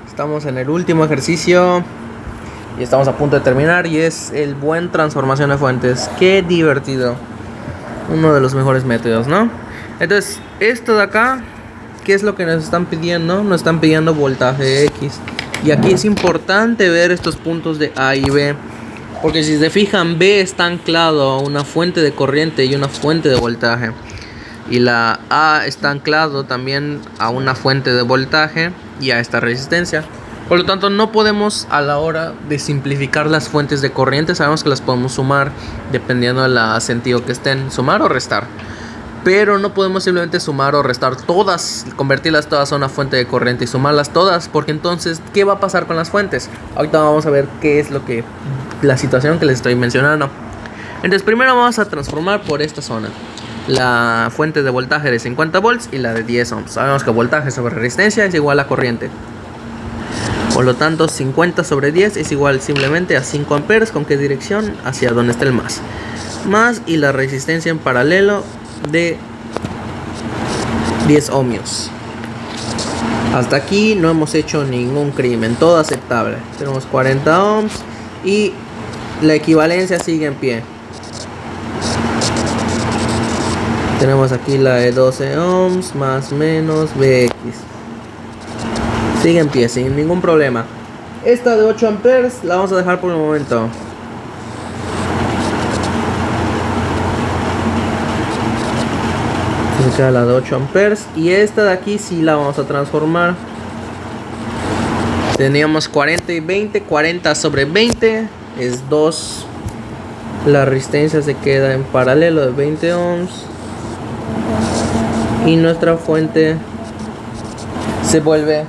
Estamos en el último ejercicio y estamos a punto de terminar, y es el buen transformación de fuentes. Qué divertido. Uno de los mejores métodos, ¿no? Entonces, esto de acá, ¿qué es lo que nos están pidiendo? Nos están pidiendo voltaje X. Y aquí es importante ver estos puntos de A y B, porque si se fijan, B está anclado a una fuente de corriente y una fuente de voltaje, y la A está anclado también a una fuente de voltaje y a esta resistencia. Por lo tanto, no podemos, a la hora de simplificar las fuentes de corriente, sabemos que las podemos sumar dependiendo del sentido que estén, sumar o restar, pero no podemos simplemente sumar o restar todas, convertirlas todas a una fuente de corriente y sumarlas todas, porque entonces, ¿qué va a pasar con las fuentes? Ahorita vamos a ver qué es la situación que les estoy mencionando. Entonces, primero vamos a transformar por esta zona la fuente de voltaje de 50 volts y la de 10 ohms. Sabemos que voltaje sobre resistencia es igual a corriente. Por lo tanto, 50 sobre 10 es igual simplemente a 5 amperes. ¿Con qué dirección? Hacia donde está el más. Más y la resistencia en paralelo de 10 ohmios. Hasta aquí no hemos hecho ningún crimen, todo aceptable. Tenemos 40 ohms y la equivalencia sigue en pie. Tenemos aquí la de 12 ohms más menos Bx. Sigue en pie sin ningún problema. Esta de 8 amperes la vamos a dejar por el momento. Se queda la de 8 amperes. Y esta de aquí sí la vamos a transformar. Teníamos 40 y 20. 40 sobre 20 es 2. La resistencia se queda en paralelo de 20 ohms. Y nuestra fuente se vuelve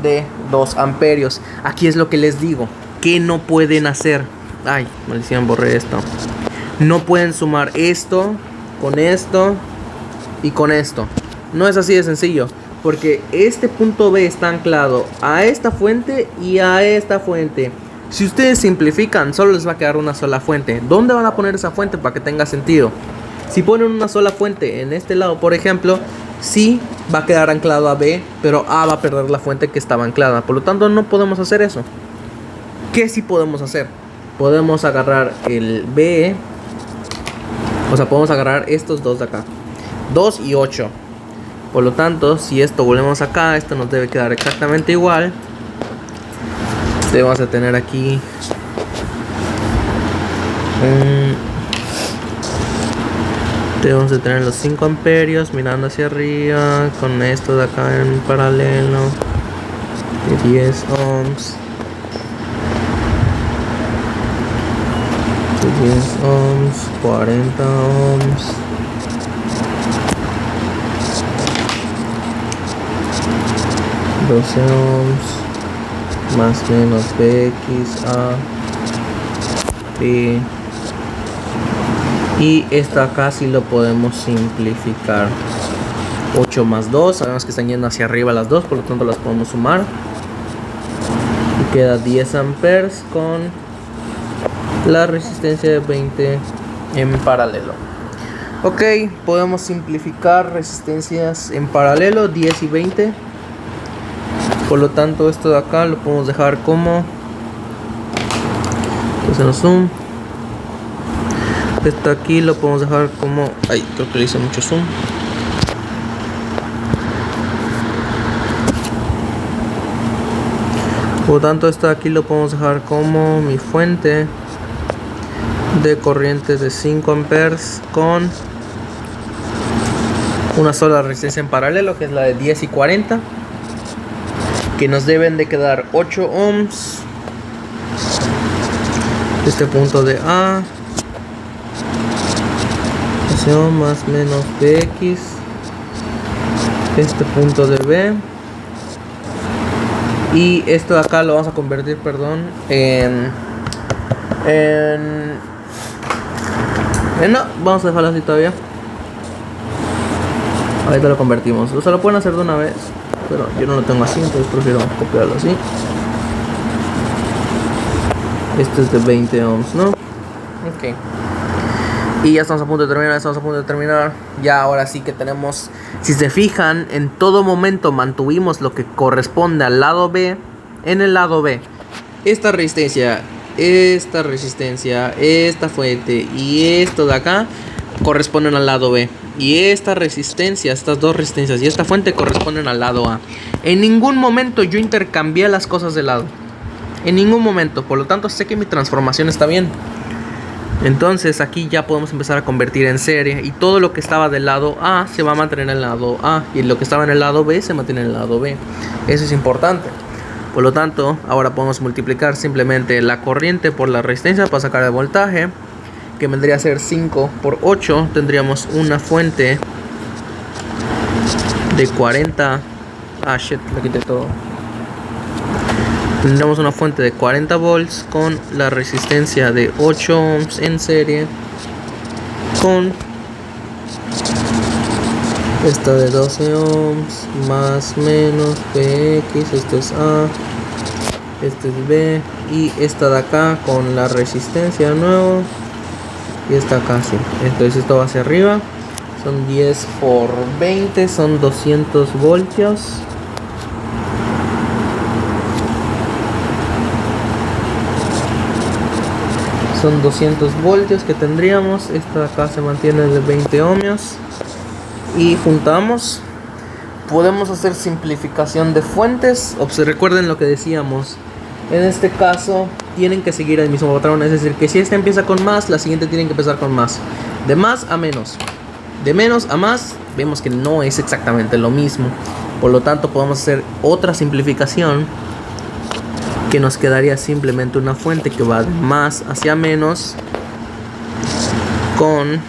de 2 amperios. Aquí es lo que les digo, que no pueden hacer. Ay, maldición, borré esto. No pueden sumar esto y con esto. No es así de sencillo, porque este punto B está anclado a esta fuente y a esta fuente. Si ustedes simplifican, solo les va a quedar una sola fuente. ¿Dónde van a poner esa fuente para que tenga sentido? Si ponen una sola fuente en este lado, por ejemplo, sí va a quedar anclado a B, pero A va a perder la fuente que estaba anclada. Por lo tanto, no podemos hacer eso. ¿Qué sí podemos hacer? Podemos agarrar el B, o sea, podemos agarrar estos dos de acá, 2 y 8. Por lo tanto, si esto volvemos acá, esto nos debe quedar exactamente igual. Vamos a tener aquí debemos de tener los 5 amperios mirando hacia arriba, con esto de acá en paralelo, de 10 ohms, de 10 ohms, 40 ohms, $12 ohms, más menos Bx, A, B. Y esto acá sí lo podemos simplificar. 8 más 2, sabemos que están yendo hacia arriba las dos, por lo tanto las podemos sumar. Y queda 10 amperes con la resistencia de 20 en paralelo. Ok, podemos simplificar resistencias en paralelo, 10 y 20. Por lo tanto, esto de acá lo podemos dejar como... Entonces zoom. Esto aquí lo podemos dejar como... Ay, creo que le hice mucho zoom. Por lo tanto, esto aquí lo podemos dejar como mi fuente de corriente de 5 amperes con una sola resistencia en paralelo, que es la de 10 y 40, que nos deben de quedar 8 ohms. Este punto de A, más menos Bx, este punto de B, y esto de acá lo vamos a convertir, no, vamos a dejarlo así todavía. Ahorita lo convertimos. O sea, lo pueden hacer de una vez, pero yo no lo tengo así, entonces prefiero copiarlo así. Este es de 20 ohms, ¿no? Ok. Y ya estamos a punto de terminar, Ya ahora sí que tenemos, si se fijan, en todo momento mantuvimos lo que corresponde al lado B. En el lado B, esta resistencia, esta fuente y esto de acá corresponden al lado B. Y esta resistencia, estas dos resistencias y esta fuente corresponden al lado A. En ningún momento yo intercambié las cosas de lado. En ningún momento. Por lo tanto sé que mi transformación está bien. Entonces aquí ya podemos empezar a convertir en serie. Y todo lo que estaba del lado A se va a mantener en el lado A. Y lo que estaba en el lado B se mantiene en el lado B. Eso es importante. Por lo tanto, ahora podemos multiplicar simplemente la corriente por la resistencia para sacar el voltaje, que vendría a ser 5 por 8. Tendríamos una fuente de 40. Le quité todo. Tendríamos una fuente de 40 volts con la resistencia de 8 ohms en serie, con esta de 12 ohms, más menos PX, esto es A, este es B, y esta de acá con la resistencia de nuevo, y esta acá sí. Entonces esto va hacia arriba, son 10 por 20, son 200 voltios. Son 200 voltios que tendríamos. Esta de acá se mantiene de 20 ohmios. Y juntamos. Podemos hacer simplificación de fuentes. Recuerden lo que decíamos. En este caso tienen que seguir el mismo patrón. Es decir, que si esta empieza con más, la siguiente tiene que empezar con más. De más a menos. De menos a más, vemos que no es exactamente lo mismo. Por lo tanto podemos hacer otra simplificación, que nos quedaría simplemente una fuente que va de más hacia menos, con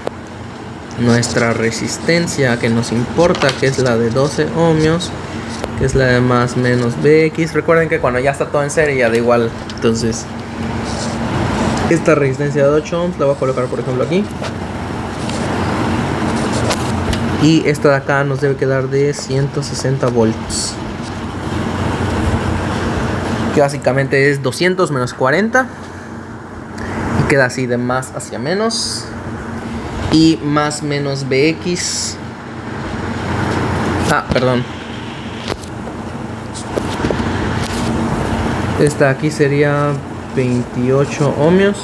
nuestra resistencia que nos importa, que es la de 12 ohmios, que es la de más menos BX. Recuerden que cuando ya está todo en serie ya da igual. Entonces esta resistencia de 8 ohms la voy a colocar por ejemplo aquí, y esta de acá nos debe quedar de 160 volts, que básicamente es 200 menos 40, y queda así de más hacia menos. Y más menos BX, perdón, esta aquí sería 28 ohmios,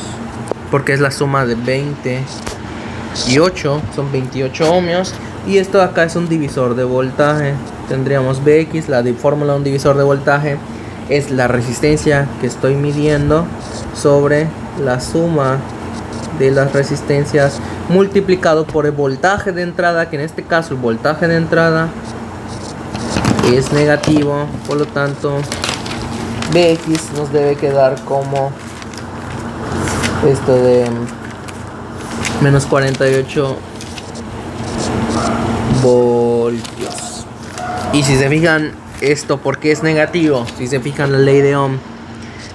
porque es la suma de 20 y 8, son 28 ohmios. Y esto de acá es un divisor de voltaje. Tendríamos BX, la fórmula de un divisor de voltaje es la resistencia que estoy midiendo sobre la suma de las resistencias multiplicado por el voltaje de entrada, que en este caso el voltaje de entrada es negativo. Por lo tanto BX nos debe quedar como esto de menos 48 voltios. Y si se fijan, esto porque es negativo, si se fijan la ley de Ohm,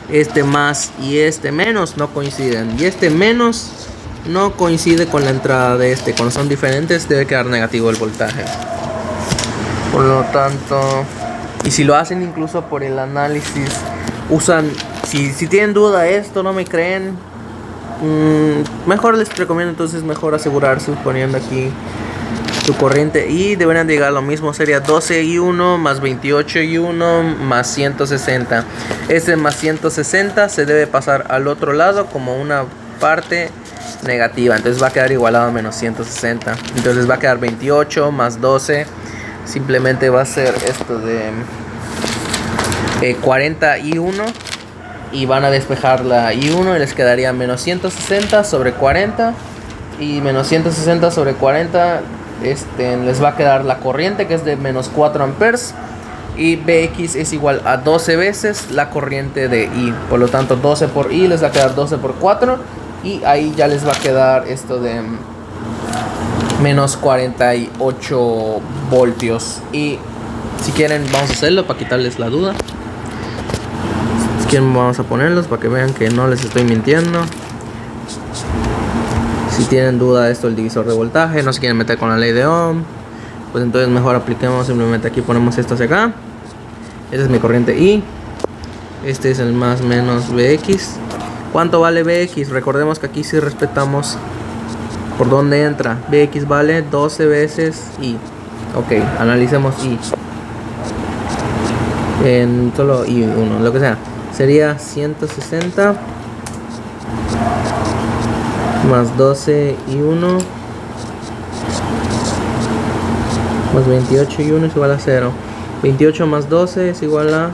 este más y este menos no coinciden, y este menos no coincide con la entrada de este. Cuando son diferentes debe quedar negativo el voltaje. Por lo tanto, y si lo hacen incluso por el análisis, usan, si tienen duda de esto, no me creen, mejor les recomiendo entonces mejor asegurarse poniendo aquí su corriente, y deberían llegar a lo mismo. Sería 12 y 1 más 28 y 1 más 160. Este más 160 se debe pasar al otro lado como una parte negativa, entonces va a quedar igualado a menos 160. Entonces va a quedar 28 más 12, simplemente va a ser esto de 41, y van a despejar la I1 y les quedaría menos 160 sobre 40, y menos 160 sobre 40 les va a quedar la corriente, que es de menos 4 amperes, y BX es igual a 12 veces la corriente de I. Por lo tanto 12 por I les va a quedar 12 por 4, y ahí ya les va a quedar esto de menos 48 voltios. Y si quieren vamos a hacerlo para quitarles la duda. Si quieren vamos a ponerlos para que vean que no les estoy mintiendo. Si tienen duda de esto del divisor de voltaje, no se quieren meter con la ley de Ohm, pues entonces mejor apliquemos simplemente aquí, ponemos esto hacia acá. Esta es mi corriente I, este es el más menos BX. ¿Cuánto vale BX? Recordemos que aquí sí respetamos ¿Por dónde entra? Bx vale 12 veces y. Ok, analicemos y. En solo y1, lo que sea. Sería 160 más 12 y 1 más 28 y 1 es igual a 0. 28 más 12 es igual a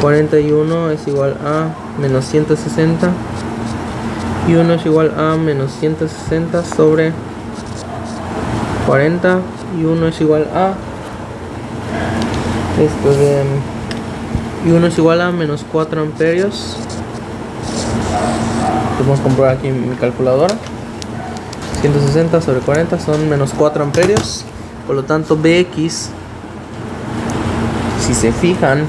41 es igual a menos 160 y 1 es igual a menos 160 sobre 40 y 1 es igual a y 1 es igual a menos 4 amperios. Vamos a comprobar aquí mi calculadora. 160 sobre 40 son menos 4 amperios. Por lo tanto, Bx, si se fijan,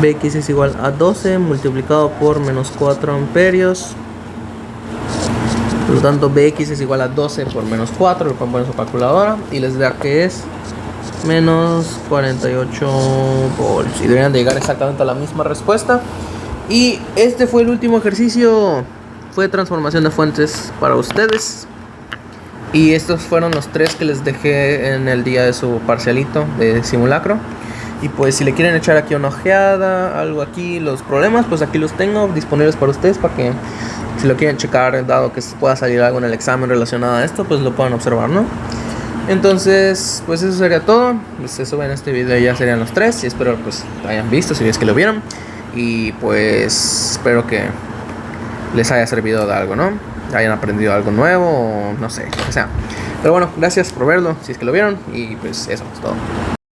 Bx es igual a 12 multiplicado por menos 4 amperios. Por lo tanto, Bx es igual a 12 por menos 4. Lo pueden poner en su calculadora y les da que es menos 48 volts. Y deberían de llegar exactamente a la misma respuesta. Y este fue el último ejercicio. Fue transformación de fuentes para ustedes. Y estos fueron los 3 que les dejé en el día de su parcialito de simulacro. Y pues si le quieren echar aquí una ojeada, algo aquí, los problemas, pues aquí los tengo disponibles para ustedes, para que si lo quieren checar, dado que pueda salir algo en el examen relacionado a esto, pues lo puedan observar, ¿no? Entonces, pues eso sería todo. Se suben este video, ya serían los 3. Y espero pues lo hayan visto, si es que lo vieron. Y pues espero que les haya servido de algo, ¿no? Hayan aprendido algo nuevo o no sé, o sea. Pero bueno, gracias por verlo, si es que lo vieron. Y pues eso es todo.